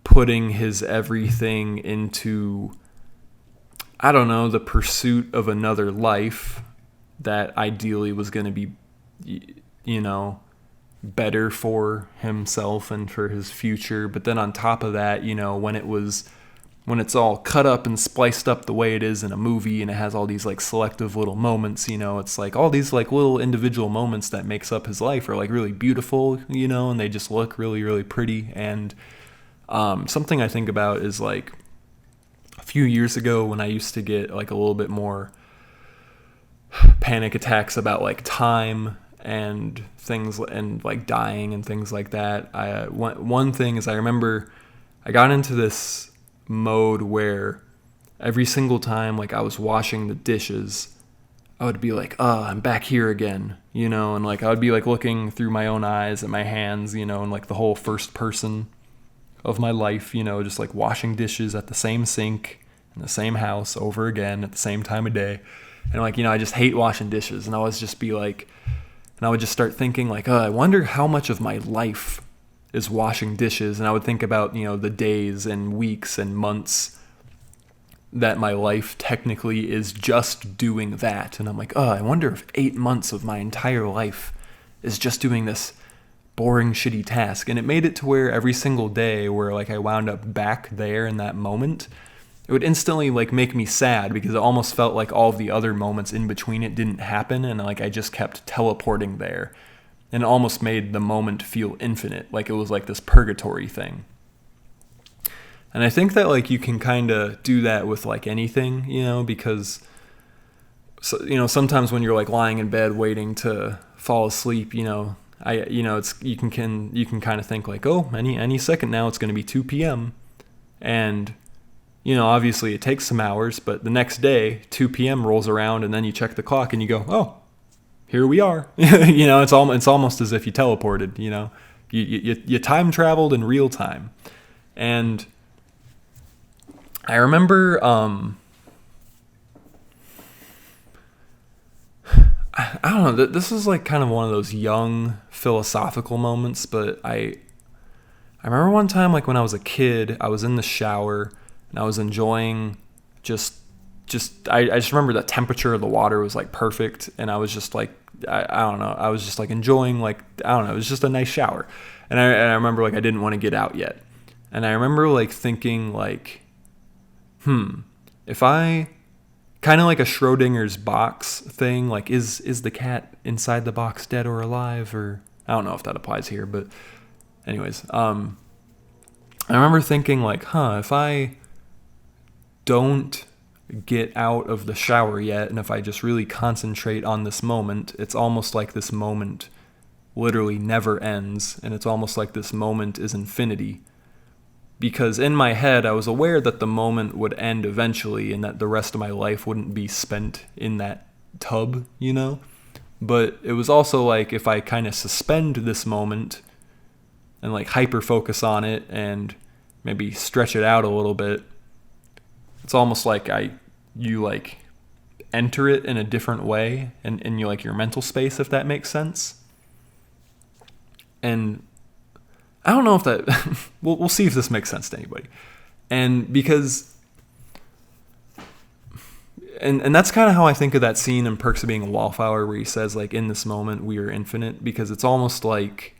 putting his everything into, I don't know, the pursuit of another life that ideally was going to be, you know, better for himself and for his future. But then on top of that, you know, when it's all cut up and spliced up the way it is in a movie, and it has all these like selective little moments, you know, it's like all these like little individual moments that makes up his life are like really beautiful, you know, and they just look really, really pretty. And something I think about is like a few years ago when I used to get like a little bit more panic attacks about like time and things and like dying and things like that. One thing is I remember I got into this mode where every single time like I was washing the dishes, I would be like, oh, I'm back here again, and like I would be like looking through my own eyes at my hands, and like the whole first person of my life, just like washing dishes at the same sink in the same house over again at the same time of day. And like, I just hate washing dishes. And I would just be like, and I would just start thinking like, oh, I wonder how much of my life is washing dishes. And I would think about, the days and weeks and months that my life technically is just doing that. And I'm like, oh, I wonder if 8 months of my entire life is just doing this boring, shitty task. And it made it to where every single day where like I wound up back there in that moment, it would instantly like make me sad because it almost felt like all of the other moments in between it didn't happen, and like I just kept teleporting there, and it almost made the moment feel infinite, like it was like this purgatory thing. And I think that like you can kind of do that with like anything, because sometimes when you're like lying in bed waiting to fall asleep, it's you can kind of think like, oh, any second now it's going to be 2 p.m. and obviously it takes some hours, but the next day 2 p.m. rolls around and then you check the clock and you go, oh, here we are. It's almost as if you teleported. You time traveled in real time. And I remember I don't know, this is like kind of one of those young philosophical moments, but I remember one time like when I was a kid, I was in the shower and I was enjoying I just remember the temperature of the water was like perfect, and I was just like I don't know, I was just like enjoying, like, I don't know, it was just a nice shower. And I remember like I didn't want to get out yet. And I remember like thinking like, if I kind of like a Schrodinger's box thing, like is the cat inside the box dead or alive, or I don't know if that applies here, but anyways, I remember thinking like, if I don't get out of the shower yet, and if I just really concentrate on this moment, it's almost like this moment literally never ends, and it's almost like this moment is infinity. Because in my head, I was aware that the moment would end eventually and that the rest of my life wouldn't be spent in that tub, But it was also like if I kind of suspend this moment and like hyper focus on it and maybe stretch it out a little bit, it's almost like you like enter it in a different way and in you like your mental space, if that makes sense. And I don't know if that we'll see if this makes sense to anybody. And because and that's kind of how I think of that scene in Perks of Being a Wallflower where he says like, in this moment we are infinite, because it's almost like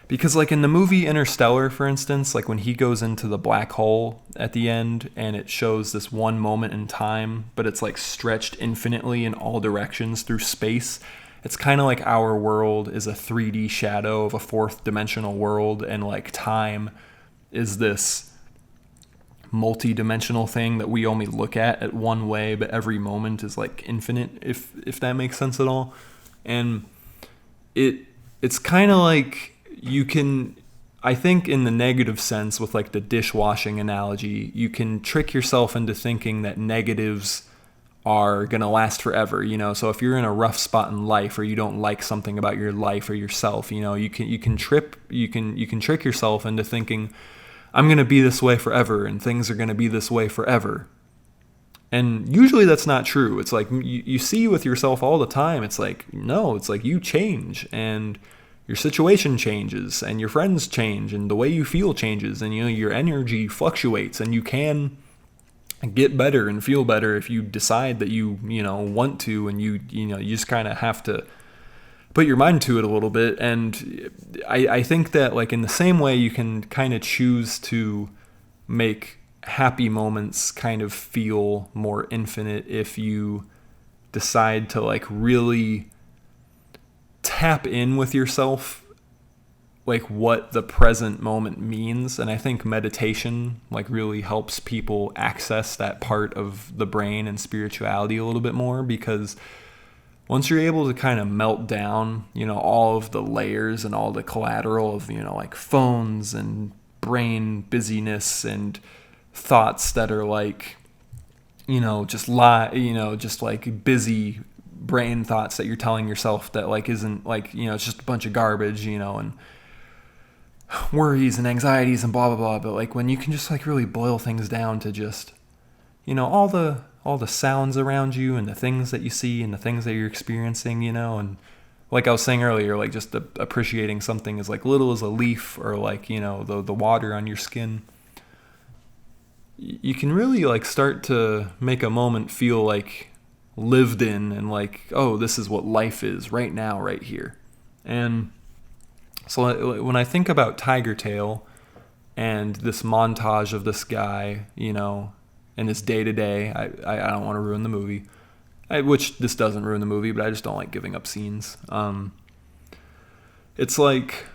because like in the movie Interstellar, for instance, like when he goes into the black hole at the end and it shows this one moment in time, but it's like stretched infinitely in all directions through space. It's kind of like our world is a 3D shadow of a fourth dimensional world, and like time is this multi-dimensional thing that we only look at one way, but every moment is like infinite, if that makes sense at all. And it's kind of like you can, I think in the negative sense with like the dishwashing analogy, you can trick yourself into thinking that negatives are going to last forever, So if you're in a rough spot in life, or you don't like something about your life or yourself, you can trick yourself into thinking, I'm going to be this way forever and things are going to be this way forever. And usually that's not true. It's like you see with yourself all the time. It's like, no, it's like you change and your situation changes and your friends change and the way you feel changes, and your energy fluctuates, and you can get better and feel better if you decide that you want to, and you just kind of have to put your mind to it a little bit. And I think that like in the same way you can kind of choose to make happy moments kind of feel more infinite if you decide to like really tap in with yourself like what the present moment means. And I think meditation like really helps people access that part of the brain and spirituality a little bit more, because once you're able to kind of melt down, all of the layers and all the collateral of, like phones and brain busyness and thoughts that are like, just just like busy brain thoughts that you're telling yourself that like isn't like, it's just a bunch of garbage, and worries and anxieties and blah blah blah. But like when you can just like really boil things down to just all the sounds around you and the things that you see and the things that you're experiencing, and like I was saying earlier, like just appreciating something as like little as a leaf, or like the water on your skin, you can really like start to make a moment feel like lived in, and like, oh, this is what life is right now, right here. And so when I think about Tigertail and this montage of this guy, and his day-to-day, I don't want to ruin the movie, which this doesn't ruin the movie, but I just don't like giving up scenes. It's like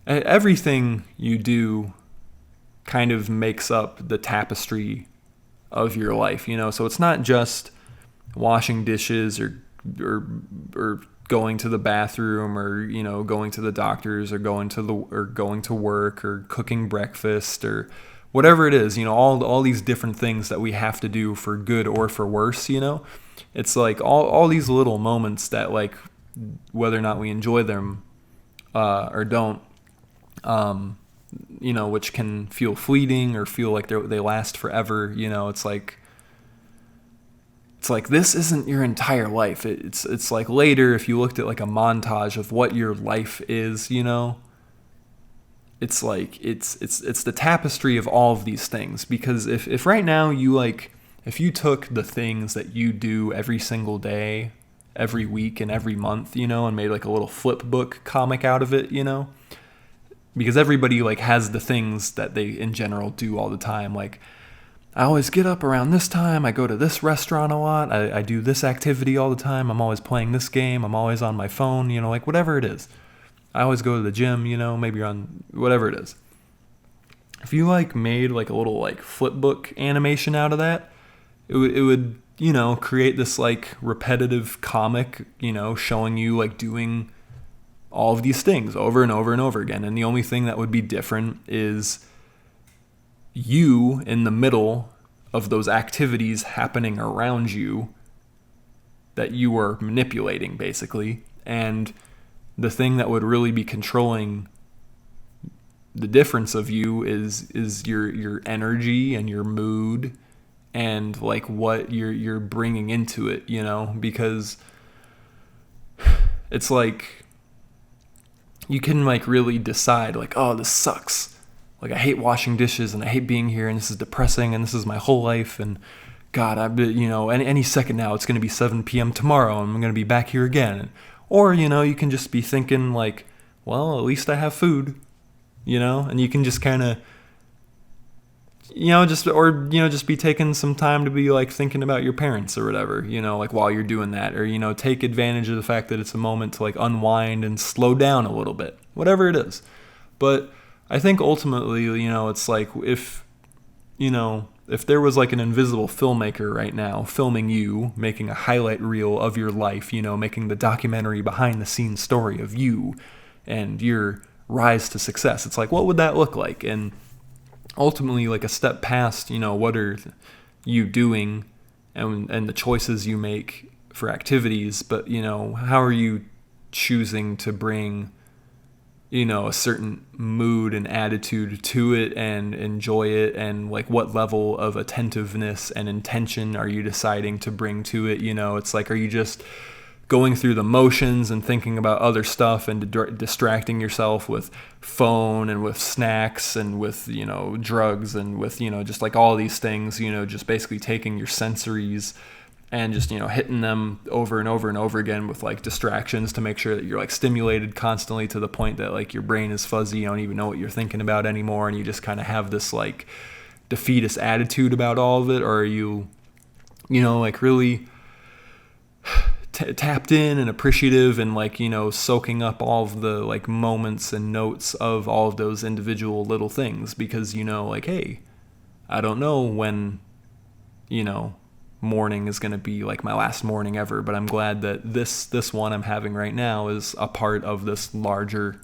everything you do kind of makes up the tapestry of your life, so it's not just washing dishes or going to the bathroom, or going to the doctors, or going to work, or cooking breakfast, or whatever it is, all these different things that we have to do for good or for worse, it's like all these little moments that like, whether or not we enjoy them or don't, which can feel fleeting or feel like they last forever, it's like this isn't your entire life. It's like later, if you looked at like a montage of what your life is, it's like it's the tapestry of all of these things. Because if right now if you took the things that you do every single day, every week, and every month, and made like a little flip book comic out of it, because everybody like has the things that they in general do all the time. Like, I always get up around this time, I go to this restaurant a lot, I do this activity all the time, I'm always playing this game, I'm always on my phone, like whatever it is. I always go to the gym, maybe you're on whatever it is. If you like made like a little like flip book animation out of that, it would create this like repetitive comic, showing you like doing all of these things over and over and over again. And the only thing that would be different is you in the middle of those activities happening around you that you were manipulating, basically. And the thing that would really be controlling the difference of you is your energy and your mood, and like what you're bringing into it, because it's like you can like really decide like, oh, this sucks. Like, I hate washing dishes, and I hate being here, and this is depressing, and this is my whole life, and God, any second now, it's going to be 7 p.m. tomorrow, and I'm going to be back here again. Or, you can just be thinking, like, well, at least I have food, and you can just kind of, just be taking some time to be, like, thinking about your parents or whatever, like, while you're doing that. Or, take advantage of the fact that it's a moment to, like, unwind and slow down a little bit. Whatever it is. But I think ultimately, it's like if there was like an invisible filmmaker right now filming you, making a highlight reel of your life, making the documentary behind the scenes story of you and your rise to success, it's like, what would that look like? And ultimately, like a step past, what are you doing and the choices you make for activities, but, how are you choosing to bring a certain mood and attitude to it and enjoy it, and like what level of attentiveness and intention are you deciding to bring to it? It's like, are you just going through the motions and thinking about other stuff and distracting yourself with phone and with snacks and with drugs and with just like all these things, just basically taking your sensories and just, hitting them over and over and over again with like distractions to make sure that you're like stimulated constantly to the point that like your brain is fuzzy, you don't even know what you're thinking about anymore, and you just kind of have this like defeatist attitude about all of it? Or are you, like really tapped in and appreciative and like, you know, soaking up all of the like moments and notes of all of those individual little things, because, you know, like, hey, I don't know when, you know, morning is going to be like my last morning ever, but I'm glad that this one I'm having right now is a part of this larger,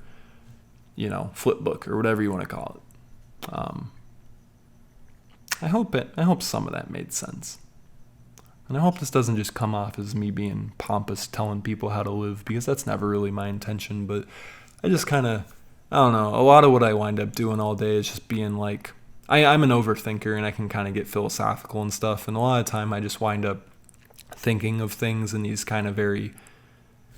you know, flip book or whatever you want to call it. I hope some of that made sense. And I hope this doesn't just come off as me being pompous telling people how to live, because that's never really my intention. But I just kind of, I don't know, a lot of what I wind up doing all day is just being like, I'm an overthinker and I can kind of get philosophical and stuff. And a lot of the time I just wind up thinking of things in these kind of very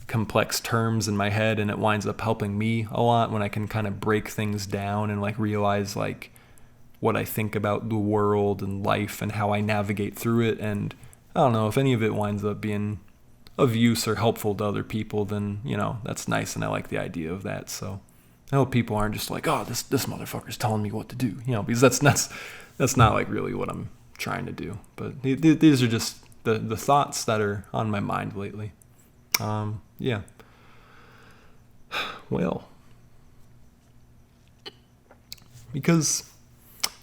complex terms in my head, and it winds up helping me a lot when I can kind of break things down and like realize like what I think about the world and life and how I navigate through it. And I don't know, if any of it winds up being of use or helpful to other people, then, you know, that's nice, and I like the idea of that. So I hope people aren't just like, oh, this motherfucker's telling me what to do, you know, because that's not like really what I'm trying to do. But these are just the thoughts that are on my mind lately. Yeah. Well, because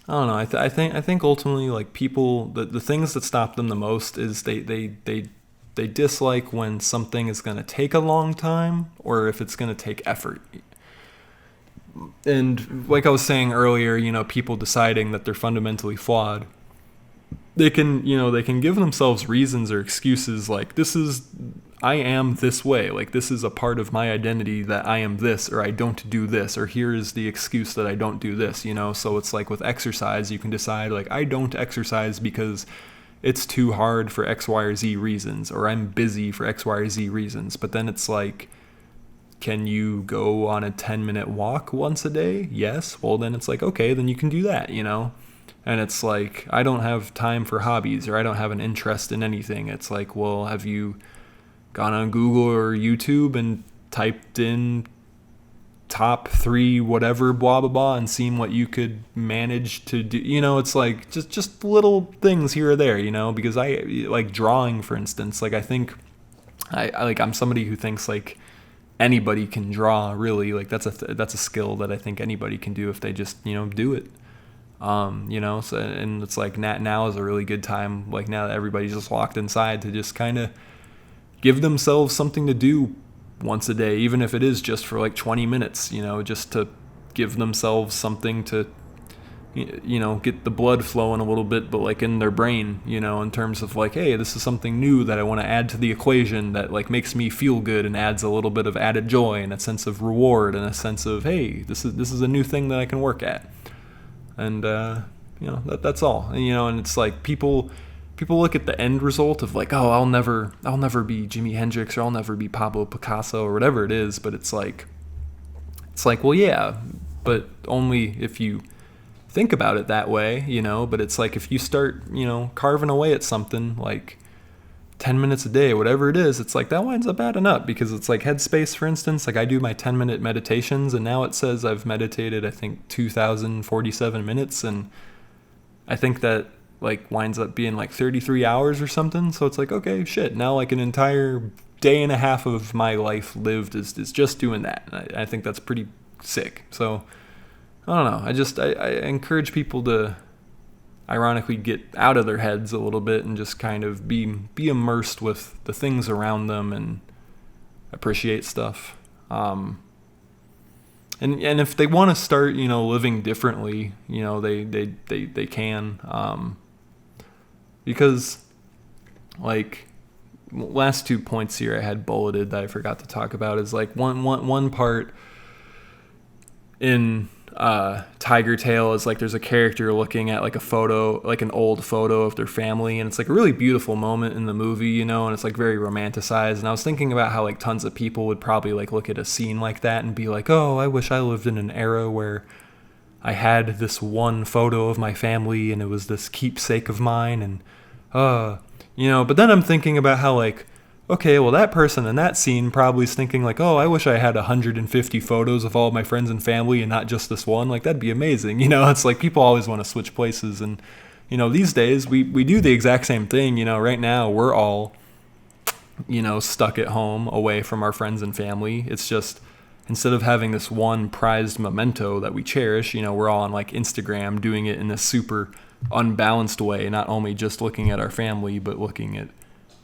I don't know. I think ultimately, like, people, the things that stop them the most is they dislike when something is going to take a long time, or if it's going to take effort. And like I was saying earlier, you know, people deciding that they're fundamentally flawed, they can give themselves reasons or excuses like, I am this way, like this is a part of my identity that I am this, or I don't do this, or here is the excuse that I don't do this, you know. So it's like with exercise, you can decide like, I don't exercise because it's too hard for X, Y, or Z reasons, or I'm busy for X, Y, or Z reasons. But then it's like, can you go on a 10-minute walk once a day? Yes. Well, then it's like, okay, then you can do that, you know. And it's like, I don't have time for hobbies, or I don't have an interest in anything. It's like, well, have you gone on Google or YouTube and typed in top 3 whatever blah blah blah and seen what you could manage to do? You know, it's like just little things here or there, you know. Because I like drawing, for instance. Like, I think I'm somebody who thinks like anybody can draw, really. Like that's a skill that I think anybody can do if they just, you know, do it. You know, so, and it's like now is a really good time, like now that everybody's just locked inside, to just kind of give themselves something to do once a day, even if it is just for like 20 minutes, you know, just to give themselves something to, you know, get the blood flowing a little bit, but like in their brain, you know, in terms of like, hey, this is something new that I want to add to the equation that like makes me feel good and adds a little bit of added joy and a sense of reward and a sense of, hey, this is a new thing that I can work at. And, you know, that's all. And, you know, and it's like people look at the end result of like, oh, I'll never be Jimi Hendrix, or I'll never be Pablo Picasso, or whatever it is. But it's like, well, yeah, but only if you think about it that way, you know. But it's like, if you start, you know, carving away at something like 10 minutes a day, whatever it is, it's like that winds up adding up. Because it's like Headspace, for instance, like I do my 10-minute meditations, and now it says I've meditated, I think, 2,047 minutes, and I think that like winds up being like 33 hours or something. So it's like, okay, shit, now like an entire day and a half of my life lived is just doing that. And I think that's pretty sick. So I don't know, I encourage people to ironically get out of their heads a little bit and just kind of be immersed with the things around them and appreciate stuff. And if they want to start, you know, living differently, you know, they can, because like last 2 points here I had bulleted that I forgot to talk about is like one part in Tigertail is like there's a character looking at like a photo, like an old photo of their family, and it's like a really beautiful moment in the movie, you know, and it's like very romanticized. And I was thinking about how like tons of people would probably like look at a scene like that and be like, oh, I wish I lived in an era where I had this one photo of my family and it was this keepsake of mine, and you know. But then I'm thinking about how like, okay, well, that person in that scene probably is thinking like, oh, I wish I had 150 photos of all of my friends and family and not just this one. Like, that'd be amazing. You know, it's like people always want to switch places. And, you know, these days we do the exact same thing. You know, right now we're all stuck at home away from our friends and family. It's just, instead of having this one prized memento that we cherish, we're all on like Instagram doing it in this super unbalanced way, not only just looking at our family, but looking at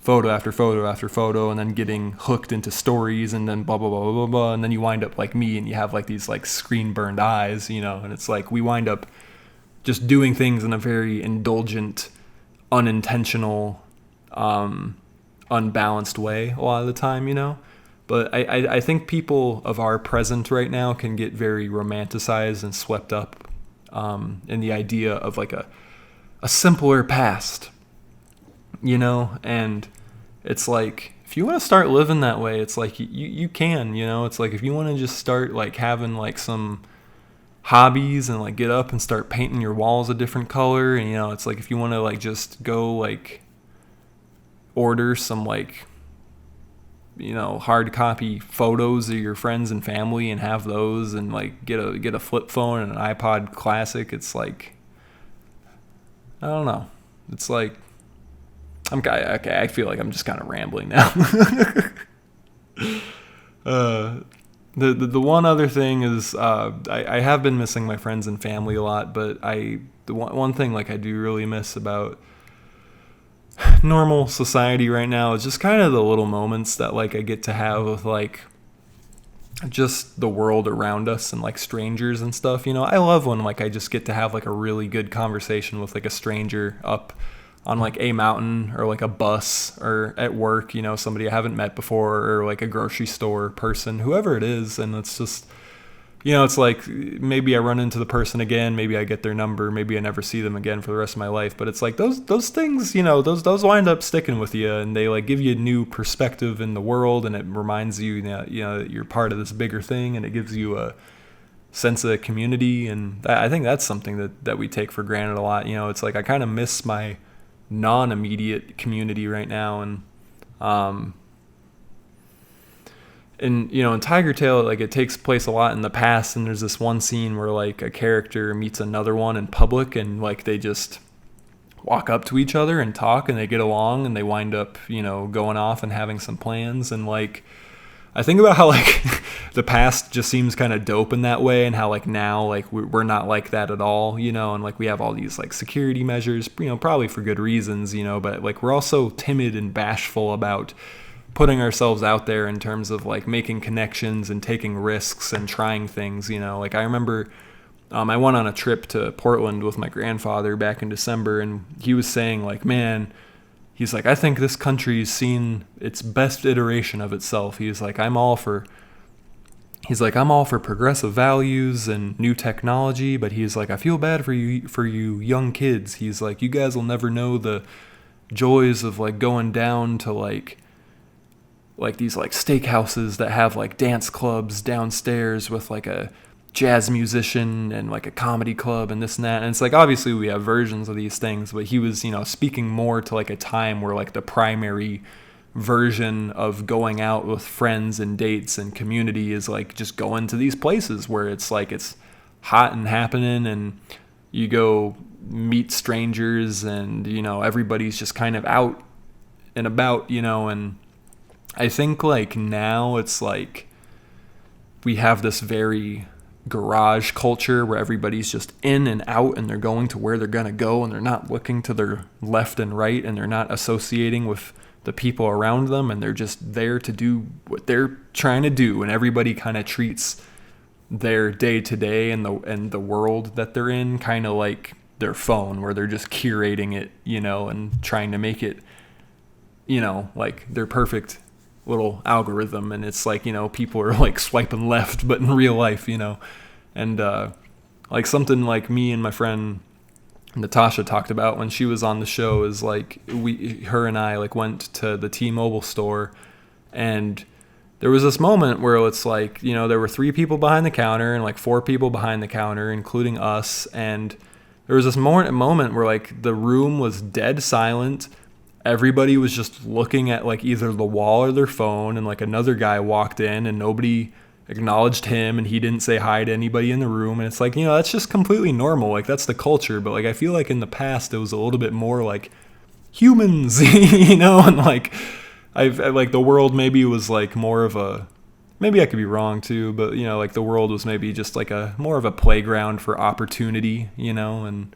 photo after photo after photo, and then getting hooked into stories, and then blah, blah, blah, blah, blah, blah. And then you wind up like me, and you have like these like screen burned eyes, and it's like we wind up just doing things in a very indulgent, unintentional, unbalanced way a lot of the time. But I think people of our present right now can get very romanticized and swept up in the idea of like a simpler past, and it's like, if you want to start living that way, it's like you can, it's like, if you want to just start like having like some hobbies and like get up and start painting your walls a different color, and it's like, if you want to like just go like order some like hard copy photos of your friends and family and have those, and like get a flip phone and an iPod Classic, it's like, I don't know, it's like, okay, I feel like I'm just kind of rambling now. The one other thing is, I have been missing my friends and family a lot, but the one thing like I do really miss about normal society right now is just kind of the little moments that like I get to have with like just the world around us and like strangers and stuff. I love when like I just get to have like a really good conversation with like a stranger up on like a mountain, or like a bus, or at work, somebody I haven't met before, or like a grocery store person, whoever it is. And it's just, it's like, maybe I run into the person again, maybe I get their number, maybe I never see them again for the rest of my life. But it's like those things, those wind up sticking with you, and they like give you a new perspective in the world, and it reminds you that, that you're part of this bigger thing, and it gives you a sense of community. And I think that's something that we take for granted a lot. It's like, I kind of miss my non-immediate community right now. And in Tigertail, like, it takes place a lot in the past, and there's this one scene where like a character meets another one in public, and like they just walk up to each other and talk, and they get along, and they wind up going off and having some plans. And like, I think about how like the past just seems kind of dope in that way, and how like now like we're not like that at all, and like we have all these like security measures, probably for good reasons, but like we're also timid and bashful about putting ourselves out there in terms of like making connections and taking risks and trying things. Like I remember I went on a trip to Portland with my grandfather back in December, and he was saying like, man, he's like, I think this country's seen its best iteration of itself. He's like, I'm all for progressive values and new technology, but he's like, I feel bad for you young kids. He's like, you guys will never know the joys of like going down to like these like steakhouses that have like dance clubs downstairs with like a jazz musician and like a comedy club and this and that. And it's like, obviously we have versions of these things, but he was, speaking more to like a time where like the primary version of going out with friends and dates and community is like just going to these places where it's like it's hot and happening, and you go meet strangers, and everybody's just kind of out and about, and I think like now it's like we have this very garage culture where everybody's just in and out, and they're going to where they're going to go, and they're not looking to their left and right, and they're not associating with the people around them, and they're just there to do what they're trying to do. And everybody kind of treats their day to day and the world that they're in kind of like their phone, where they're just curating it, and trying to make it, like their perfect little algorithm. And it's like, people are like swiping left, but in real life, and like something like me and my friend Natasha talked about when she was on the show is like her and I like went to the T-Mobile store, and there was this moment where it's like, there were 3 people behind the counter and like 4 people behind the counter, including us. And there was this moment where like the room was dead silent. Everybody was just looking at like either the wall or their phone, and like another guy walked in and nobody acknowledged him, and he didn't say hi to anybody in the room. And it's like, that's just completely normal. Like, that's the culture. But like, I feel like in the past it was a little bit more like humans, and like like the world maybe was like more of a, maybe I could be wrong too, but you know, like the world was maybe just like a more of a playground for opportunity, you know, and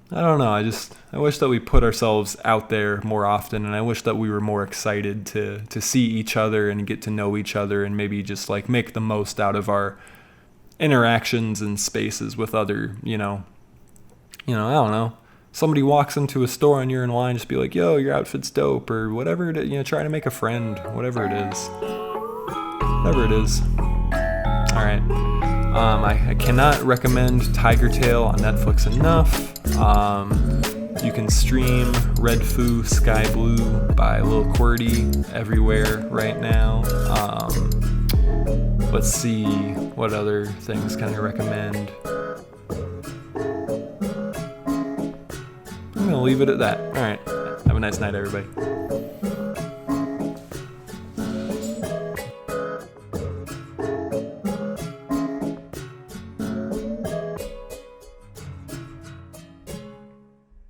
I don't know. I wish that we put ourselves out there more often, and I wish that we were more excited to see each other and get to know each other, and maybe just like make the most out of our interactions and spaces with other, I don't know. Somebody walks into a store and you're in line, just be like, yo, your outfit's dope, or whatever it is, try to make a friend, whatever it is. Whatever it is. All right. I cannot recommend Tigertail on Netflix enough. You can stream Red Foo Sky Blue by Lil Qwerty everywhere right now. Let's see, what other things can I recommend? I'm going to leave it at that. All right. Have a nice night, everybody.